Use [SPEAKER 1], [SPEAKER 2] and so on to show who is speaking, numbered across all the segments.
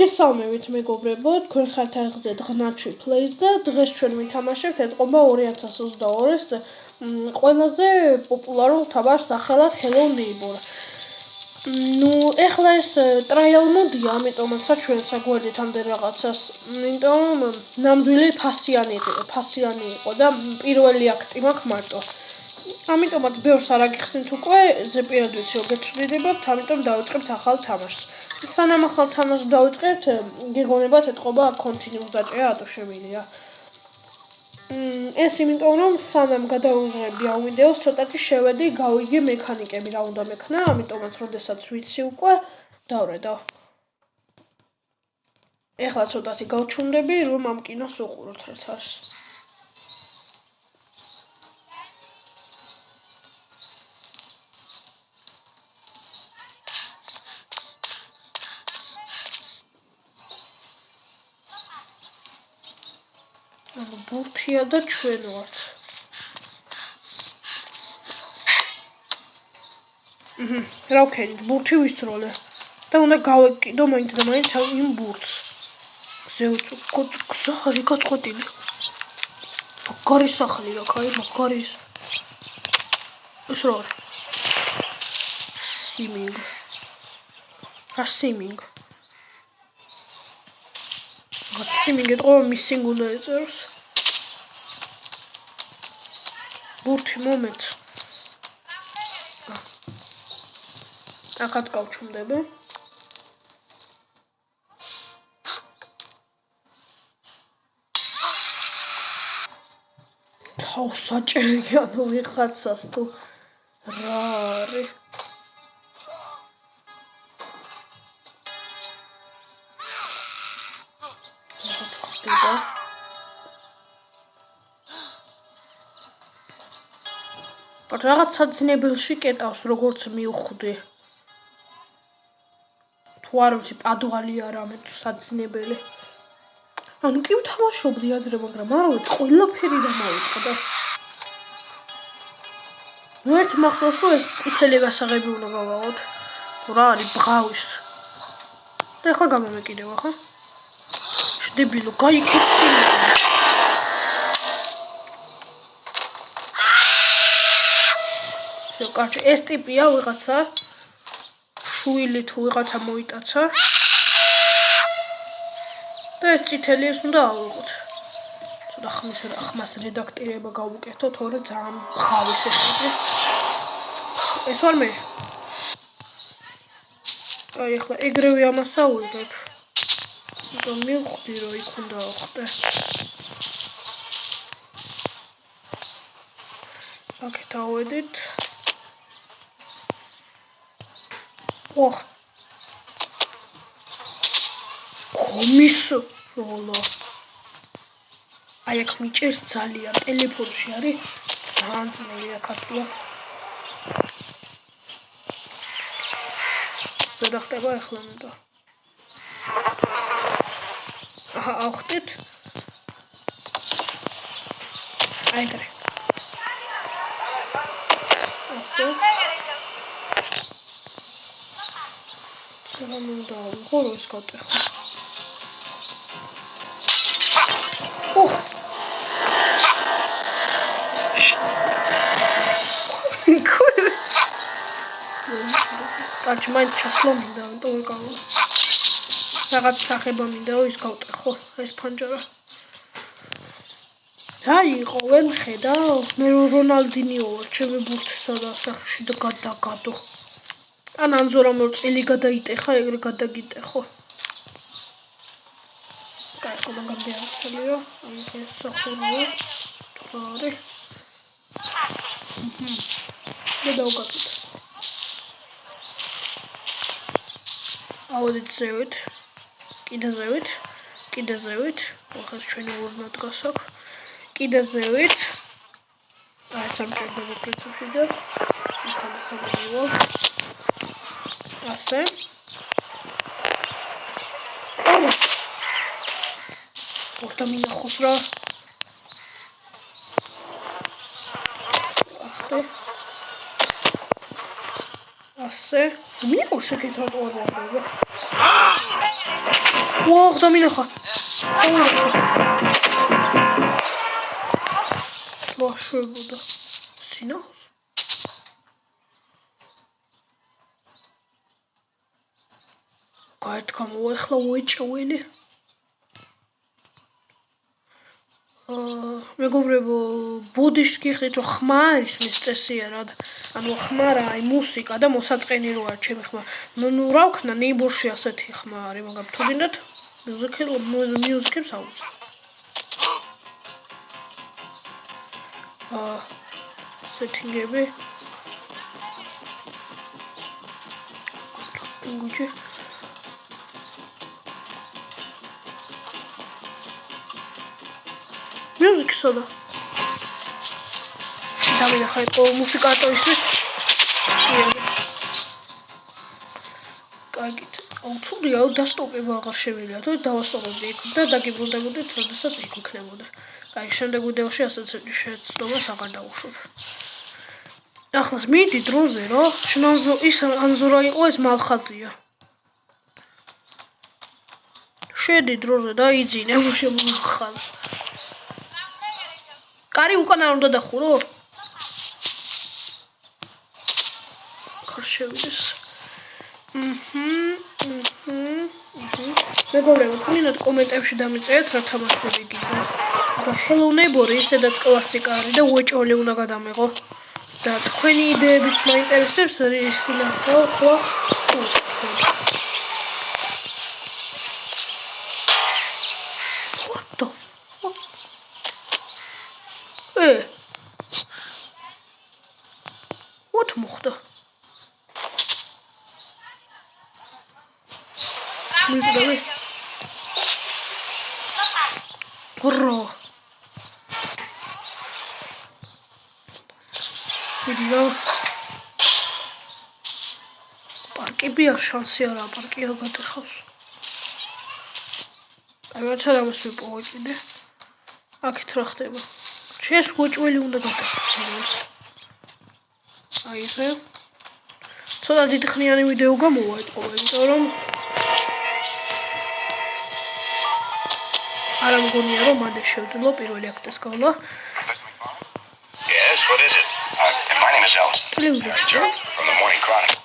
[SPEAKER 1] მოგესალმებით მეგობრებო, თქვენ ხართ აღზედ ღნაჩვი plays და დღეს ჩვენ ვითამაშებთ ეთყობა 2022-ის ყველაზე პოპულარულ თამაშს სახელად Hello Neighbor. ეხლა ეს trial mode-ია, ამიტომაც ჩვენ საგვერდით ამდენ რაღაცას, იმიტომ ნამდვილი ფასიანი იყო და პირველი აქტი მაქვს მარტო. ამიტომაც ბევრს არ აგიხსნით უკვე, ზეპირად ვიცი რომ გეცვლიდებათ, ამიტომ დავიწყებთ ახალ თამაშს. სანამ ახალ თამაშს დავიწყებთ, გეგონებათ ეთყობა continue დაჭერა რატო შემილია. ეს იმიტომ რომ სანამ გადავიღებდი ამ ვიდეოს, ცოტათი შევედი, გავიგე მექანიკები რა უნდა მექნა, ამიტომაც როდესაც ვიცი უკვე, დავრედო. ეხლა ცოტათი გავჩუმდები, რომ ამ კინოს უყუროთ რაც არის. ბურთია და ჩვენ ვართ. რა ვქენით, ბურთი ვისროლე. და უნდა გავეკიდო მაინც და მაინც იმ ბურთს. გზარი გაწყვეტილი. მაგარი სახლი რა, კაი, მაგარი ის. ეს რა არის? სიმინგ. რა სიმინგ? სიმინგი თქო მისინგ უნდა ეწეროს. ბურთი მომეც. აქაც გავჩუმდები. თავს საჭერია ნუ ვიღაცას თუ რა არის? რაღაც საძინებელში კეტავს როგორც მივხვდი. თუ არ ვიცი პადვალი არამედ საძინებელი. ანუ კი ვთამაშობდი ადრე, მაგრამ არ ვიცი ყველაფერი დამავიწყდა. ერთ მახსოვს რომ ეს წითელი გასაღები უნდა გავაღოთ. თუ რა არის ბღავის. და ეხლა გამომეკიდევა ხო? დებილო, გაიქეცი. კარჩი, ეს ტიპია ვიღაცა. შუილი თუ ვიღაცა მოიტაცა. და ეს წითელი ეს უნდა ავიღოთ. ცოტა ხმას რედაქტირება გავუკეთო, თორე ძალიან ხავის ეხება. ეს ვარ მე. აი ახლა ეგრევე ამას ავიღებ. იმიტომ მივხვდი რომ იქ უნდა ავხდე. აქეთ ავედით. ოხ. კომისო როლა. აი აქ მიჭერს ძალიან ტელეფონში არის ძალიან ძნელი აქაცლა. ზედახტება ახლა მეტო. აჰა ავხდით. აი ეგრე. ასე. რა მინდა ვიღო რომ ეს გავტეხო. კარჩი მაინც ჩასვლა მინდა, ამიტომ ვერ გავა. რაღაც სახება მინდა რომ ის გავტეხო, ეს ფანჯარა. რა იყო, ვერ მხედავ? მე რონალდინიო ვარ, ჩემი ბურთსა და სახში და გადაგადო. ან ანზორამ რომ წილი გადაიტეხა, ეგრე გადაგიტეხო. კაი, მაგამ დააცელიო, აი ეს სახურია. რა არის? და დავგაკეთე. ავედით ზევით. კიდე ზევით. ახლა ჩვენი ორნა დგას აქ. კიდე ზევით. აი სამჭირდება პრინციპში და იქნება სამივე. ასე. ორთა მინახოს რა. ასე. მიყვარს ეგეთ რატო არ ვარდება? ვაუ, დამინახა. ვაშებოდა. სინავს? გაეთქა მოეხლა უეჭველი. მეგობრებო, ბუდიშს გიხდით რომ ხმა არის მის წესია რა. ანუ ხმა რა, აი მუსიკა და მოსაწყენი რო არ ჩემი ხმა. ნუ რა ვქნა ნეიბურში ასეთი ხმა არის, მაგრამ თუ გინდათ მიუზიკებს აუწყო. სეტინგები. გუჩი. Music soda. დამინახა იყო მუსიკატორისთვის. კარგით. აუცილებლია დასტოპება აღარ შევიძლია, თუ დავასწორებდი იქ და დაგიბრუნდებოდით, როდესაც იქ იქნებოდა. აი, შემდეგ ვიდეოში ასეც შეცდომას აღარ დავუშვებ. ახლა მიდი დროზე რა, შნანზო ის ანზურა იყო ეს მალხაზია. შედი დროზე და იძინე შემოხალ. კარი უკან არ უნდა დახურო? ხარშევიდეს. მეგობრებო, თუნდაც კომენტებში დამიწერეთ რა თამაშები გიძახთ. და Hello Neighbor ისედაც კლასიკა არის და უეჭველი უნდა გადამეღო. და თქვენი იდეებიც მაინტერესებს, ის ნახო, ხო? What the fuck? What მოხდა? მისდავე. რო. ვიდეო. პარკები არ შანსი არა, პარკი არ გადახავს. აი რაცა რამეს მიპოვე. აქეთ რა ხდება? შეს უეჭველი უნდა გადახავს. აი ესე. ცოტა დიდხნიანი ვიდეო გამოვაწყობა, იმიტომ რომ არ მგონია რომ მანდ შევძლო პირველი აქტის გავლა.
[SPEAKER 2] Yes, what is it? My name is Allison.
[SPEAKER 1] Television.
[SPEAKER 2] From the Morning Chronicle.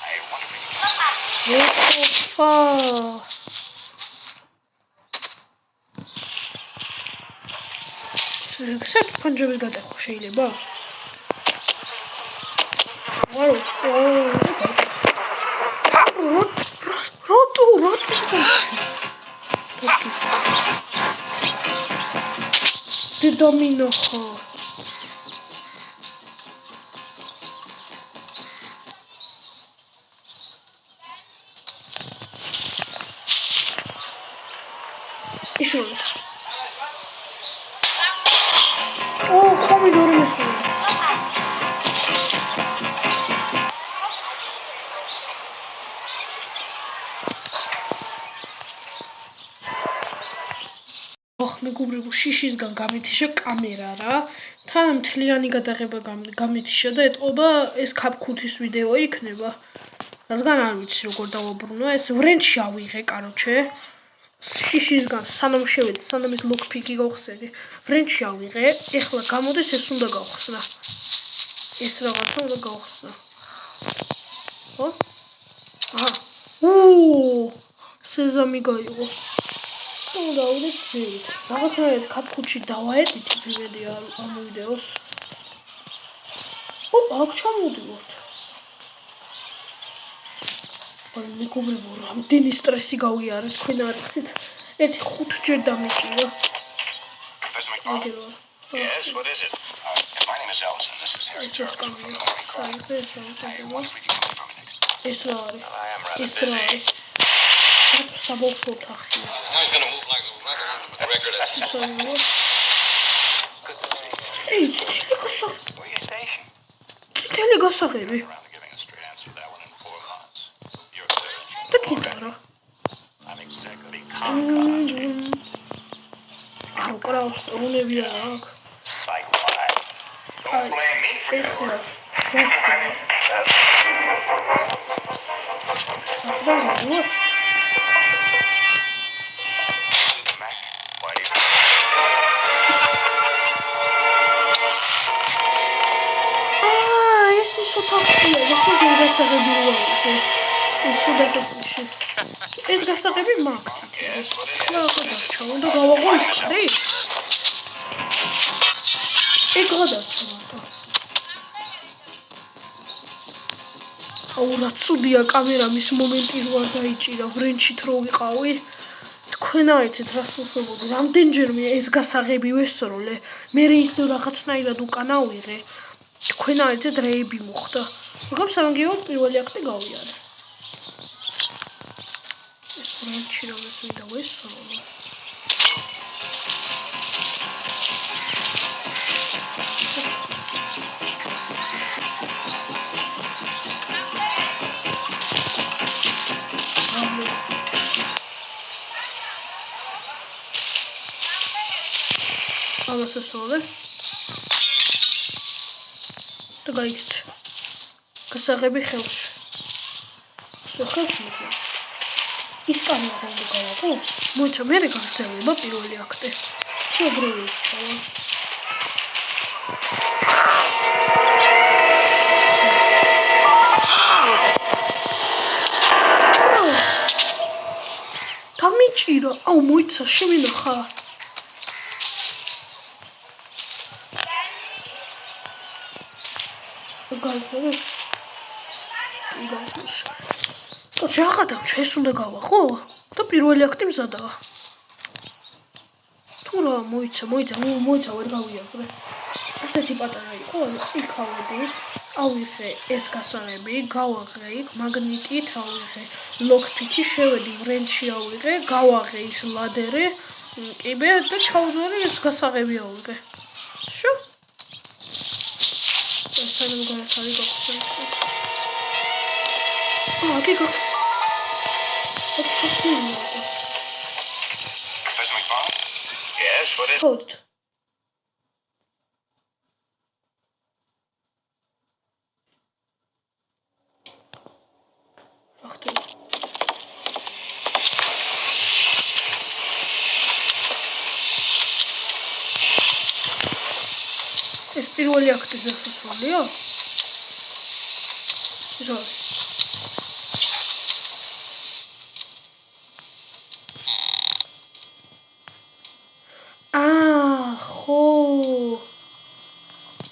[SPEAKER 2] I wonder
[SPEAKER 1] საერთოდ პანჯაბის გადახო შეიძლება? ვაუ, როტო. დომინოხო. ისურვე. pomidori nessuno. მეგობრებო, შიშისგან გამეთიშა კამერა რა. თან მთლიანი გადაღება გამეთიშა და ეტყობა ეს CapCut-ის ვიდეო იქნება. რადგან არ ვიცი როგორ დავაბრუნო, ეს ვრენჩი ავიღე, კაროჩე. შიშისგან სანამ შევედი, სანამ ის ლოკფიკი გავხსნი, ვრენჩი ავიღე. ეხლა გამოდის ეს უნდა გავხსნა. ეს რაღაცა უნდა გავხსნა. ხო? აჰა. სეზამი გაიღო. უნდა ვიდეო. რაღაცნაირად CapCut-ში დავაედიტი იმედი ამ ვიდეოს. აქ ჩამოვიდივართ. მეგობრებო, რამდენი სტრესი გავიარეთ, თქვენ არ იცით. ერთი 5 ჯერ დამიჭირა.
[SPEAKER 2] Yes, what is it? My name is Allison. This is Harry.
[SPEAKER 1] ეს რა არის? ეს რა არის? საბოლოო ოთახია.
[SPEAKER 2] He's going to move like a record.
[SPEAKER 1] Hey, წითელი გასაღები. და კიდარა. არ უკრავს უნები არა აქ. ეხლა. ეს უდასაწილში. ეს გასაღები მაგცით. რა გადარჩა, უნდა გავაღო ის კარი? ეგ გადარჩა მარტო. აუ რა ცუდია კამერა მის მომენტი რო არ დაიჭირა, ვრენჩით რო ვიყავი. თქვენ აიცით რა სულშობოდი, რამდენჯერმე ეს გასაღები ვესროლე, მე ისევ რაღაცნაირად უკან ავიღე. თქვენ აიცით რეები მოხდა. მაგრამ სამაგიეროდ პირველი აქტი გავიარე. ეს ვრენჩი რომელს მინდა ვესროლო. ამას ესწავლე და გაიგეთ გასაღები ხელში ხელში ის კარი არ უნდა გავაღო მოიცა მე გაგრძელება პირველი აქტი შეგროვი ჩავა გამიჭირა აუ მოიცა შემინახა გალფეროს იგავს ჯახადამ ჩვენს უნდა გავახო და პირველი აქტი მზადაა თუ რა მოიცა ვერ გავიაზრე ასეთი პატარა იყო იქავედი ავიღე ეს გასაღები გავაღე იქ მაგნიტით ავიღე ლოკფითი შევედი ვრენჩი ავიღე გავაღე ის ლადერი კიბე და ჩავზვარი ეს გასაღები ავიღე შო I'm going to tell you about oh, okay, go. What's your name?
[SPEAKER 2] Professor McFarlane? Yes, what is
[SPEAKER 1] Code. ეს პირველი აქტი დასასრულია? ზო. ხო.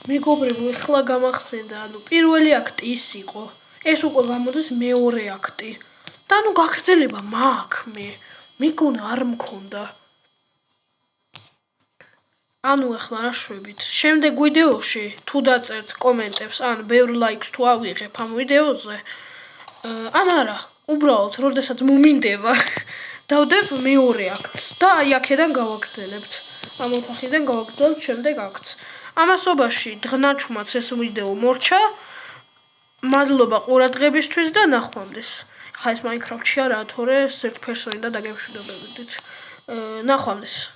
[SPEAKER 1] მეგობრებო, ეხლა გამახსენდა, ანუ პირველი აქტი ის იყო. ეს უკვე გამოდის მეორე აქტი. და ანუ გაგრძელება მაქვს მე. მეგონა არ მქონდა. ანუ ახლა რა შვებით. შემდეგ ვიდეოში თუ დაწერთ კომენტებს, ან ბევრ ლაიქს თუ ავიღებ ამ ვიდეოზე, ან არა, უბრალოდ როდესაც მომინდება, დავდებ მეორე აქტს და აი აქედან გავაგრძელებთ. ამ ოთახიდან გავაგრძელებთ შემდეგ აქტს. ამასობაში დღნაჩუმაც ეს ვიდეო მორჩა. მადლობა ყურადღებისთვის და ნახვამდის. ხა ეს Minecraft-ში არაა, თორე ერთ პერსონი და დაგემშვიდობებოდით. ნახვამდის.